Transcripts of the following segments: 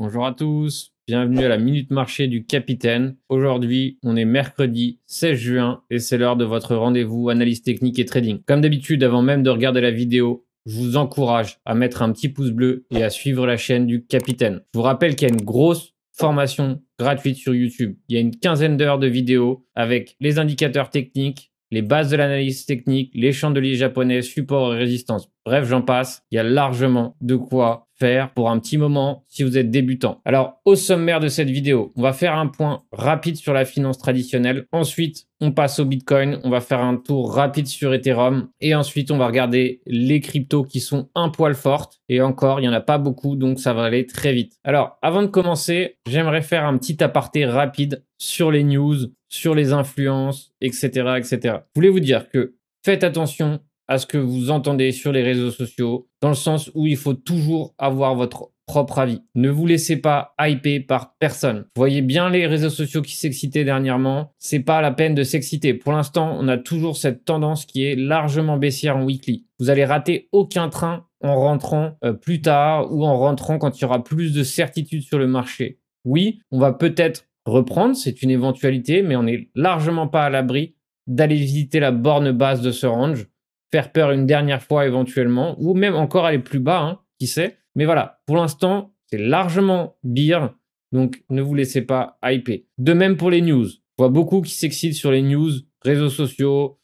Bonjour à tous, bienvenue à la Minute Marché du Capitaine. Aujourd'hui, on est mercredi 16 juin et c'est l'heure de votre rendez-vous analyse technique et trading. Comme d'habitude, avant même de regarder la vidéo, je vous encourage à mettre un petit pouce bleu et à suivre la chaîne du Capitaine. Je vous rappelle qu'il y a une grosse formation gratuite sur YouTube. Il y a une quinzaine d'heures de vidéos avec les indicateurs techniques, les bases de l'analyse technique, les chandeliers japonais, support et résistance. Bref, j'en passe. Il y a largement de quoi faire pour un petit moment si vous êtes débutant. Alors, au sommaire de cette vidéo, on va faire un point rapide sur la finance traditionnelle. Ensuite, on passe au Bitcoin. On va faire un tour rapide sur Ethereum. Et ensuite, on va regarder les cryptos qui sont un poil fortes. Et encore, il n'y en a pas beaucoup, donc ça va aller très vite. Alors, avant de commencer, j'aimerais faire un petit aparté rapide sur les news, sur les influences, etc., etc. Je voulais vous dire que faites attention à ce que vous entendez sur les réseaux sociaux, dans le sens où il faut toujours avoir votre propre avis. Ne vous laissez pas hyper par personne. Vous voyez bien les réseaux sociaux qui s'excitaient dernièrement, c'est pas la peine de s'exciter. Pour l'instant, on a toujours cette tendance qui est largement baissière en weekly. Vous allez rater aucun train en rentrant plus tard ou en rentrant quand il y aura plus de certitude sur le marché. Oui, on va peut-être reprendre, c'est une éventualité, mais on n'est largement pas à l'abri d'aller visiter la borne basse de ce range, faire peur une dernière fois éventuellement, ou même encore aller plus bas, hein, qui sait. Mais voilà, pour l'instant, c'est largement beer, donc ne vous laissez pas hyper. De même pour les news. Je vois beaucoup qui s'excitent sur les news, réseaux sociaux,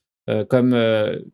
comme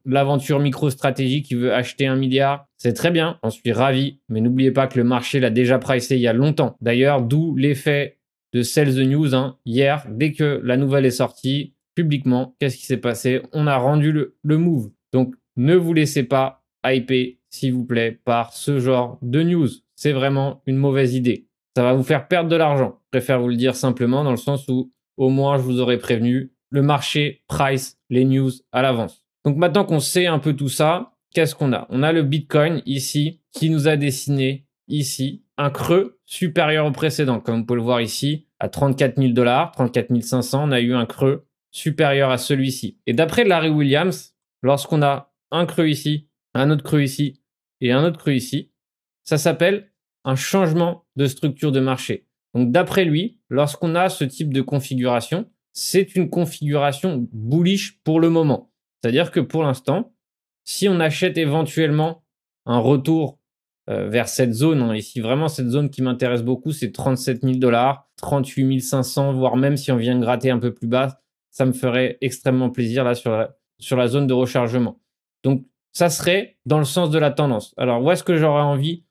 l'aventure MicroStrategy qui veut acheter 1 milliard. C'est très bien, j'en suis ravi, mais n'oubliez pas que le marché l'a déjà pricé il y a longtemps. D'ailleurs, d'où l'effet de Sell the News, hein. Hier, dès que la nouvelle est sortie, publiquement, qu'est-ce qui s'est passé? On a rendu le move. Donc, ne vous laissez pas hyper, s'il vous plaît, par ce genre de news. C'est vraiment une mauvaise idée. Ça va vous faire perdre de l'argent. Je préfère vous le dire simplement dans le sens où, au moins, je vous aurais prévenu, le marché price les news à l'avance. Donc, maintenant qu'on sait un peu tout ça, qu'est-ce qu'on a? On a le Bitcoin ici qui nous a dessiné ici un creux supérieur au précédent. Comme vous pouvez le voir ici, à 34 000 $, 34 500, on a eu un creux supérieur à celui-ci. Et d'après Larry Williams, lorsqu'on a un creux ici, un autre creux ici et un autre creux ici, ça s'appelle un changement de structure de marché. Donc d'après lui, lorsqu'on a ce type de configuration, c'est une configuration bullish pour le moment. C'est-à-dire que pour l'instant, si on achète éventuellement un retour vers cette zone, hein, ici vraiment cette zone qui m'intéresse beaucoup, c'est 37 000 $, 38 500, voire même si on vient gratter un peu plus bas, ça me ferait extrêmement plaisir là sur la zone de rechargement. Donc, ça serait dans le sens de la tendance. Alors, où est-ce que j'aurais envie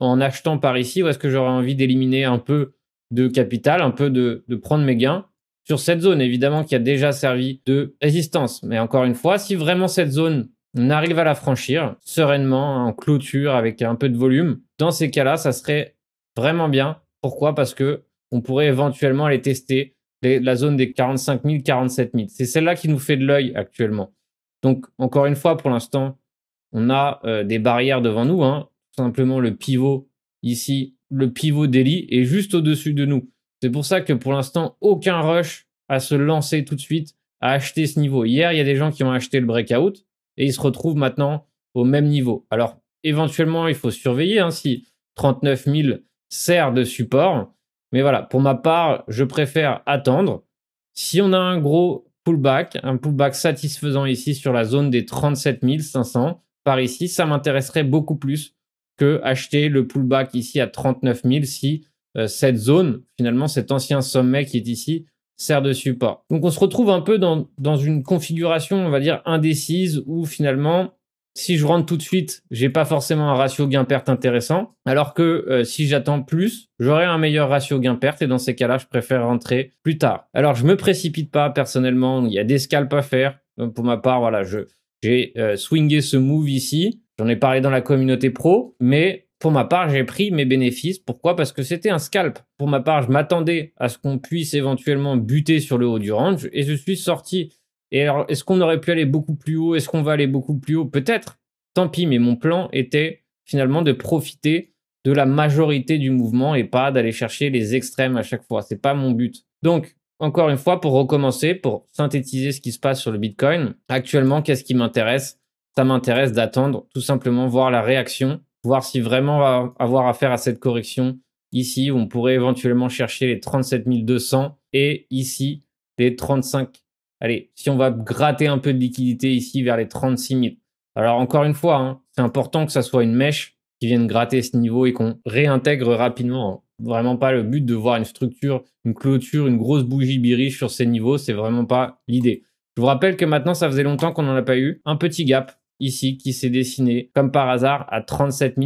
en achetant par ici, où est-ce que j'aurais envie d'éliminer un peu de capital, un peu de prendre mes gains sur cette zone, évidemment, qui a déjà servi de résistance. Mais encore une fois, si vraiment cette zone, on arrive à la franchir sereinement, en clôture, avec un peu de volume, dans ces cas-là, ça serait vraiment bien. Pourquoi? Parce que on pourrait éventuellement aller tester la zone des 45 000, 47 000. C'est celle-là qui nous fait de l'œil actuellement. Donc, encore une fois, pour l'instant, on a des barrières devant nous, hein. Tout simplement le pivot ici, le pivot daily est juste au-dessus de nous. C'est pour ça que pour l'instant, aucun rush à se lancer tout de suite, à acheter ce niveau. Hier, il y a des gens qui ont acheté le breakout et ils se retrouvent maintenant au même niveau. Alors, éventuellement, il faut surveiller hein, si 39 000 sert de support. Mais voilà, pour ma part, je préfère attendre. Si on a un gros un pullback satisfaisant ici sur la zone des 37 500 par ici, ça m'intéresserait beaucoup plus que acheter le pullback ici à 39 000 si cette zone, finalement cet ancien sommet qui est ici, sert de support. Donc on se retrouve un peu dans une configuration, on va dire, indécise où finalement, si je rentre tout de suite, j'ai pas forcément un ratio gain-perte intéressant, alors que si j'attends plus, j'aurai un meilleur ratio gain-perte et dans ces cas-là, je préfère rentrer plus tard. Alors je me précipite pas personnellement, il y a des scalps à faire. Donc, pour ma part, voilà, j'ai swingé ce move ici. J'en ai parlé dans la communauté pro, mais pour ma part, j'ai pris mes bénéfices. Pourquoi? Parce que c'était un scalp. Pour ma part, je m'attendais à ce qu'on puisse éventuellement buter sur le haut du range et je suis sorti. Et alors, est-ce qu'on aurait pu aller beaucoup plus haut? Est-ce qu'on va aller beaucoup plus haut? Peut-être. Tant pis, mais mon plan était finalement de profiter de la majorité du mouvement et pas d'aller chercher les extrêmes à chaque fois. C'est pas mon but. Donc, encore une fois, pour recommencer, pour synthétiser ce qui se passe sur le Bitcoin, actuellement, qu'est-ce qui m'intéresse? Ça m'intéresse d'attendre, tout simplement voir la réaction, voir si vraiment on va avoir affaire à cette correction ici, on pourrait éventuellement chercher les 37 200 et ici, les 35. Allez, si on va gratter un peu de liquidité ici vers les 36 000. Alors, encore une fois, hein, c'est important que ça soit une mèche qui vienne gratter ce niveau et qu'on réintègre rapidement. Vraiment pas le but de voir une structure, une clôture, une grosse bougie bearish sur ces niveaux. C'est vraiment pas l'idée. Je vous rappelle que maintenant, ça faisait longtemps qu'on n'en a pas eu. Un petit gap ici qui s'est dessiné comme par hasard à 37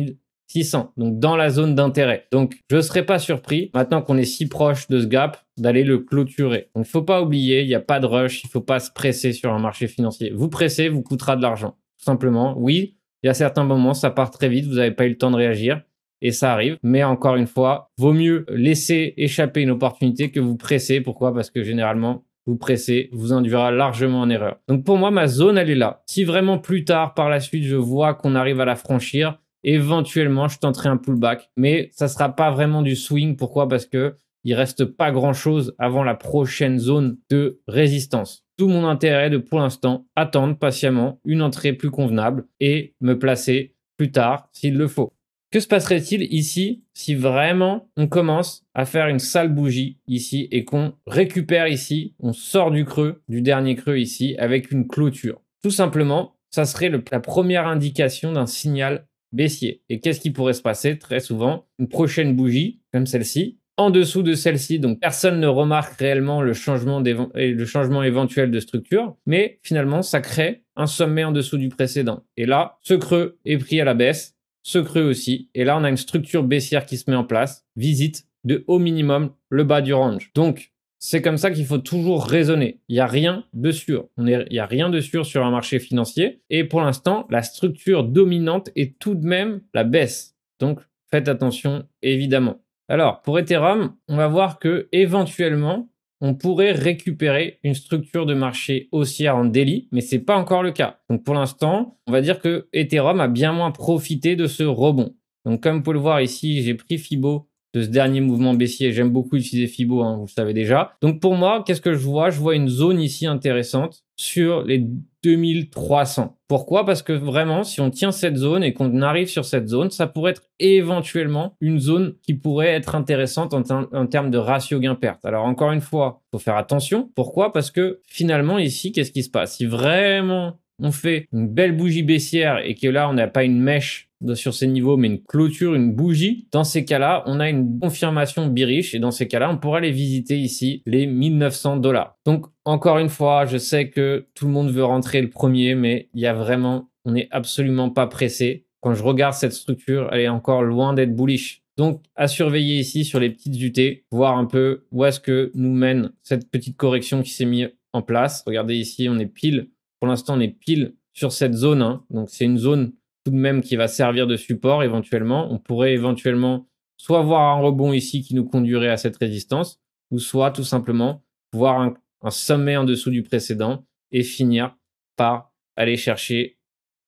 600, donc dans la zone d'intérêt. Donc, je ne serais pas surpris, maintenant qu'on est si proche de ce gap, d'aller le clôturer. Donc, il ne faut pas oublier, il n'y a pas de rush, il ne faut pas se presser sur un marché financier. Vous pressez, vous coûtera de l'argent, tout simplement. Oui, il y a certains moments, ça part très vite, vous n'avez pas eu le temps de réagir. Et ça arrive, mais encore une fois, vaut mieux laisser échapper une opportunité que vous presser. Pourquoi? Parce que généralement, vous pressez, vous induira largement en erreur. Donc pour moi, ma zone, elle est là. Si vraiment plus tard, par la suite, je vois qu'on arrive à la franchir, éventuellement, je tenterai un pullback. Mais ça ne sera pas vraiment du swing. Pourquoi? Parce que il reste pas grand-chose avant la prochaine zone de résistance. Tout mon intérêt est de, pour l'instant, attendre patiemment une entrée plus convenable et me placer plus tard s'il le faut. Que se passerait-il ici si vraiment on commence à faire une sale bougie ici et qu'on récupère ici, on sort du creux, du dernier creux ici avec une clôture? Tout simplement, ça serait la première indication d'un signal baissier. Et qu'est-ce qui pourrait se passer? Très souvent, une prochaine bougie comme celle-ci, en dessous de celle-ci, donc personne ne remarque réellement le changement éventuel de structure, mais finalement, ça crée un sommet en dessous du précédent. Et là, ce creux est pris à la baisse, ce creux aussi. Et là, on a une structure baissière qui se met en place. Visite de au minimum le bas du range. Donc, c'est comme ça qu'il faut toujours raisonner. Il n'y a rien de sûr. Il n'y a rien de sûr sur un marché financier. Et pour l'instant, la structure dominante est tout de même la baisse. Donc, faites attention, évidemment. Alors, pour Ethereum, on va voir que éventuellement, on pourrait récupérer une structure de marché haussière en daily, mais ce n'est pas encore le cas. Donc pour l'instant, on va dire que Ethereum a bien moins profité de ce rebond. Donc comme vous pouvez le voir ici, j'ai pris Fibo de ce dernier mouvement baissier. J'aime beaucoup utiliser Fibo, hein, vous le savez déjà. Donc pour moi, qu'est-ce que je vois? Je vois une zone ici intéressante sur les 2300. Pourquoi? Parce que vraiment, si on tient cette zone et qu'on arrive sur cette zone, ça pourrait être éventuellement une zone qui pourrait être intéressante en termes de ratio gain-perte. Alors encore une fois, il faut faire attention. Pourquoi? Parce que finalement ici, qu'est-ce qui se passe? Si vraiment on fait une belle bougie baissière et que là, on n'a pas une mèche sur ces niveaux, mais une clôture, une bougie, dans ces cas-là, on a une confirmation bearish et dans ces cas-là, on pourra aller visiter ici les 1900 $. Donc, encore une fois, je sais que tout le monde veut rentrer le premier, mais il y a vraiment, on n'est absolument pas pressé. Quand je regarde cette structure, elle est encore loin d'être bullish. Donc, à surveiller ici sur les petites UT, voir un peu où est-ce que nous mène cette petite correction qui s'est mise en place. Regardez ici, on est pile, pour l'instant, on est pile sur cette zone, hein. Donc, c'est une zone tout de même qui va servir de support éventuellement. On pourrait éventuellement soit voir un rebond ici qui nous conduirait à cette résistance, ou soit tout simplement voir un sommet en dessous du précédent et finir par aller chercher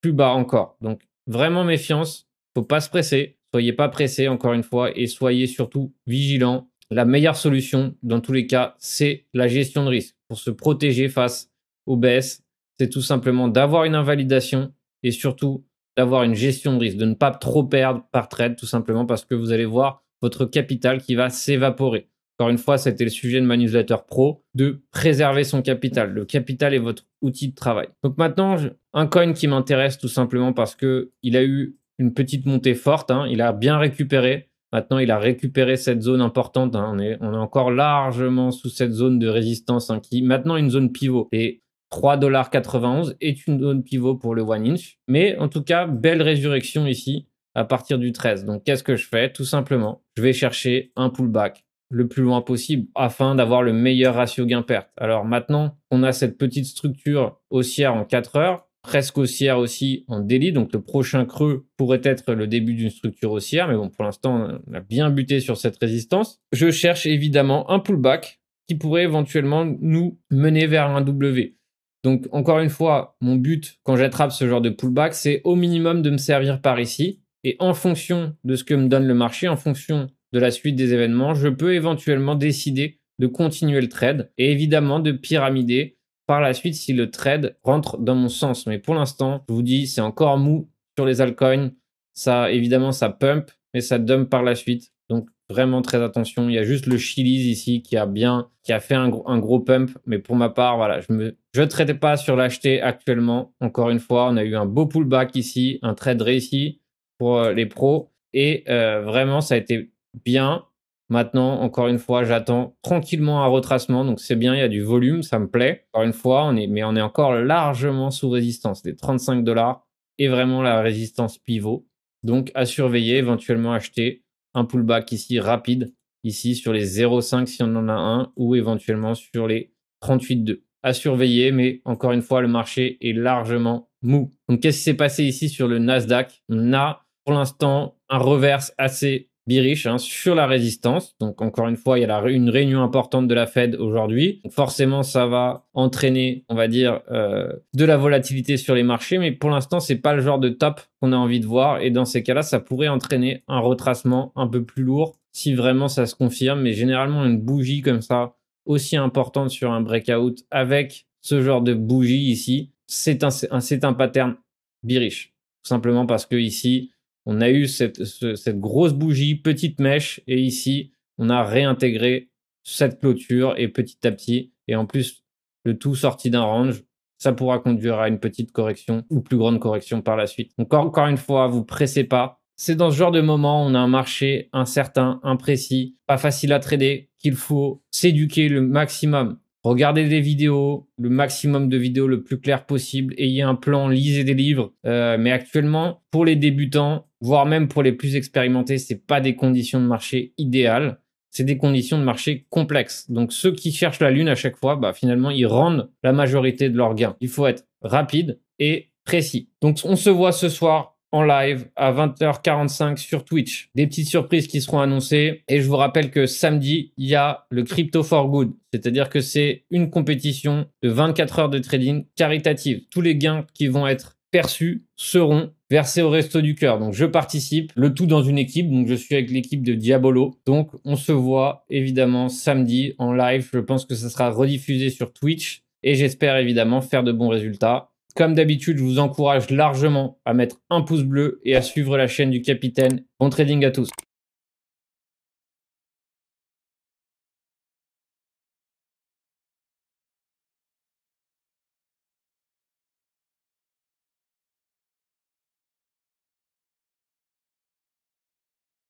plus bas encore. Donc, vraiment méfiance, faut pas se presser, soyez pas pressés encore une fois et soyez surtout vigilants. La meilleure solution dans tous les cas, c'est la gestion de risque. Pour se protéger face aux baisses, c'est tout simplement d'avoir une invalidation et surtout d'avoir une gestion de risque, de ne pas trop perdre par trade tout simplement parce que vous allez voir votre capital qui va s'évaporer. Encore une fois, c'était le sujet de ma newsletter pro, de préserver son capital. Le capital est votre outil de travail. Donc maintenant, un coin qui m'intéresse tout simplement parce qu'il a eu une petite montée forte, hein, il a bien récupéré. Maintenant, il a récupéré cette zone importante. Hein, on est encore largement sous cette zone de résistance hein, qui maintenant une zone pivot. Et 3,91 $ est une zone pivot pour le 1 inch. Mais en tout cas, belle résurrection ici à partir du 13. Donc, qu'est-ce que je fais? Tout simplement, je vais chercher un pullback le plus loin possible afin d'avoir le meilleur ratio gain-perte. Alors maintenant, on a cette petite structure haussière en 4 heures, presque haussière aussi en daily. Donc, le prochain creux pourrait être le début d'une structure haussière. Mais bon, pour l'instant, on a bien buté sur cette résistance. Je cherche évidemment un pullback qui pourrait éventuellement nous mener vers un W. Donc, encore une fois, mon but quand j'attrape ce genre de pullback, c'est au minimum de me servir par ici. Et en fonction de ce que me donne le marché, en fonction de la suite des événements, je peux éventuellement décider de continuer le trade et évidemment de pyramider par la suite si le trade rentre dans mon sens. Mais pour l'instant, je vous dis, c'est encore mou sur les altcoins. Ça, évidemment, ça pump, mais ça dump par la suite. Donc, vraiment très attention. Il y a juste le Chili's ici qui a fait un gros pump. Mais pour ma part, voilà, je ne traitais pas sur l'acheter actuellement. Encore une fois, on a eu un beau pullback ici, un trade réussi pour les pros. Et vraiment, ça a été bien. Maintenant, encore une fois, j'attends tranquillement un retracement. Donc, c'est bien, il y a du volume, ça me plaît. Encore une fois, mais on est encore largement sous résistance des 35 $ et vraiment la résistance pivot. Donc, à surveiller, éventuellement acheter un pullback ici rapide, ici sur les 0,5 si on en a un, ou éventuellement sur les 38,2. À surveiller, mais encore une fois, le marché est largement mou. Donc, qu'est-ce qui s'est passé ici sur le Nasdaq? On a pour l'instant un reverse assez bearish sur la résistance. Donc, encore une fois, il y a une réunion importante de la Fed aujourd'hui. Forcément, ça va entraîner, on va dire, de la volatilité sur les marchés. Mais pour l'instant, c'est pas le genre de top qu'on a envie de voir. Et dans ces cas-là, ça pourrait entraîner un retracement un peu plus lourd si vraiment ça se confirme. Mais généralement, une bougie comme ça, aussi importante sur un breakout avec ce genre de bougie ici, c'est un pattern bearish. Tout simplement parce que ici, on a eu cette grosse bougie, petite mèche, et ici, on a réintégré cette clôture et petit à petit, et en plus, le tout sorti d'un range, ça pourra conduire à une petite correction ou plus grande correction par la suite. Donc, encore une fois, vous pressez pas. C'est dans ce genre de moment, on a un marché incertain, imprécis, pas facile à trader, qu'il faut s'éduquer le maximum. Regardez des vidéos, le maximum de vidéos le plus clair possible. Ayez un plan, lisez des livres. Mais actuellement, pour les débutants, voire même pour les plus expérimentés, c'est pas des conditions de marché idéales. C'est des conditions de marché complexes. Donc ceux qui cherchent la lune à chaque fois, finalement, ils rendent la majorité de leurs gains. Il faut être rapide et précis. Donc on se voit ce soir en live à 20h45 sur Twitch. Des petites surprises qui seront annoncées. Et je vous rappelle que samedi, il y a le Crypto for Good. C'est-à-dire que c'est une compétition de 24 heures de trading caritative. Tous les gains qui vont être perçus seront versés au Resto du Cœur. Donc je participe, le tout dans une équipe. Donc je suis avec l'équipe de Diabolo. Donc on se voit évidemment samedi en live. Je pense que ça sera rediffusé sur Twitch. Et j'espère évidemment faire de bons résultats. Comme d'habitude, je vous encourage largement à mettre un pouce bleu et à suivre la chaîne du Capitaine. Bon trading à tous.